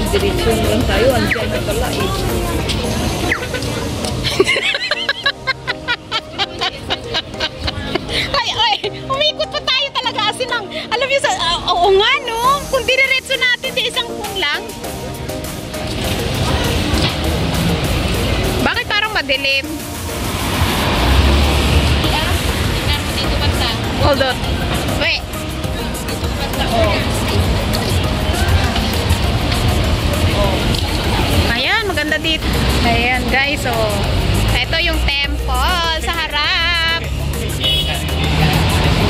magdiretso lang tayo. Andiyan na pala eh. Ay, umikot pa tayo talaga kasi nang, alam niyo, oo nga no, kung diniretso natin di isang pung lang. Bakit parang madilim? Hold on. Wait. Ayan, maganda dito. Ayan guys, oh. Ito yung temple sa harap.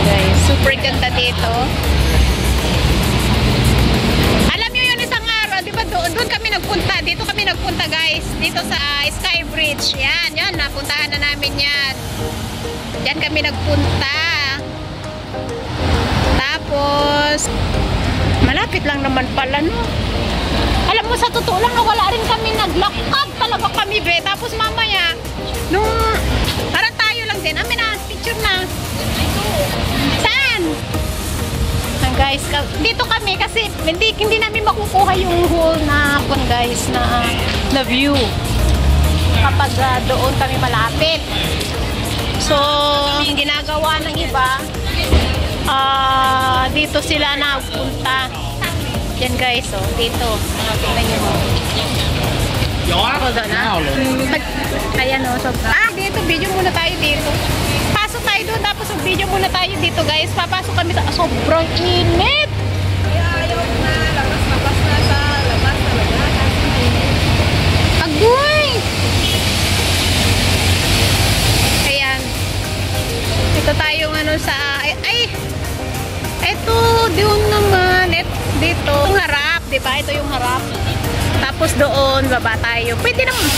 Guys, super ganda dito. Alam nyo yun isang araw, di ba doon kami nagpunta. Dito kami nagpunta guys. Dito sa Sky Bridge. Yan, napuntahan na namin yan. Yan kami nagpunta. Tapos, malapit lang naman pala, no? Alam mo, sa totoo lang, wala rin kami naglakad talaga kami, be. Tapos mamaya, nung parang tayo lang din, amin na, picture na. Saan? Guys, dito kami kasi hindi namin makukuha yung whole na guys, na view kapag doon kami malapit. So, ang ginagawa ng iba, dito sila napunta. Yan guys, oh, dito. Tingnan nyo mo. Hold on, ayan o. So, dito, video muna tayo dito. Pasok tayo doon, tapos video muna tayo dito guys. Papasok kami sa sobrang init. Ayaw na, labas na sa labas talaga. Agoy! Ayan. Ito tayo ano sa, ito, doon naman. Dito, yung harap, diba? Ito yung harap. Tapos doon, baba tayo. Pwede naman.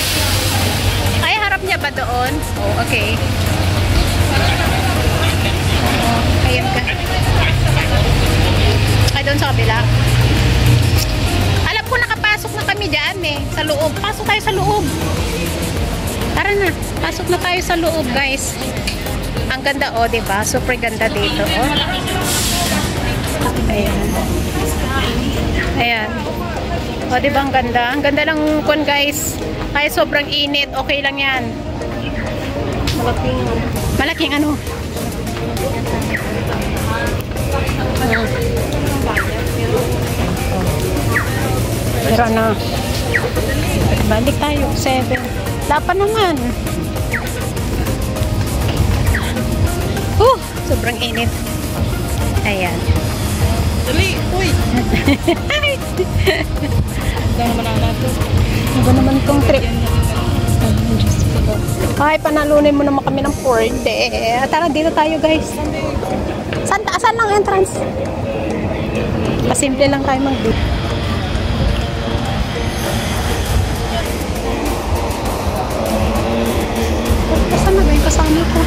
Ay, harap niya ba doon? Oh, okay. Ayan ka. Ay, doon sa kabila. Alam ko, nakapasok na kami dyan eh. Sa loob. Pasok tayo sa loob. Tara na. Pasok na tayo sa loob, guys. Ang ganda, oh, diba? Super ganda dito, oh. Ayan. Ayan. O, diba ang ganda? Ang ganda lang kun guys. Kahit sobrang init, okay lang yan. Malaking ano? Pero na. Balik tayo. 7. Dapat naman. Sobrang init. Ayan. Dali, uy! Ito naman ang nato. Iba naman tong trip. Ay, panalunin mo naman kami ng 4D. Tara, dito tayo guys. Saan lang entrance? Pasimple lang tayo mag-dito. Saan na ba yung kasama ko?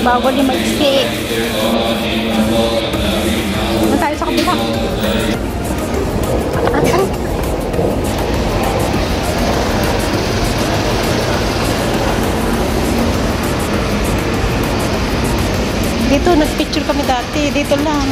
Bawal yung mag-stay. Doon tayo sa kabila. Dito, nag-picture kami dati. Dito lang.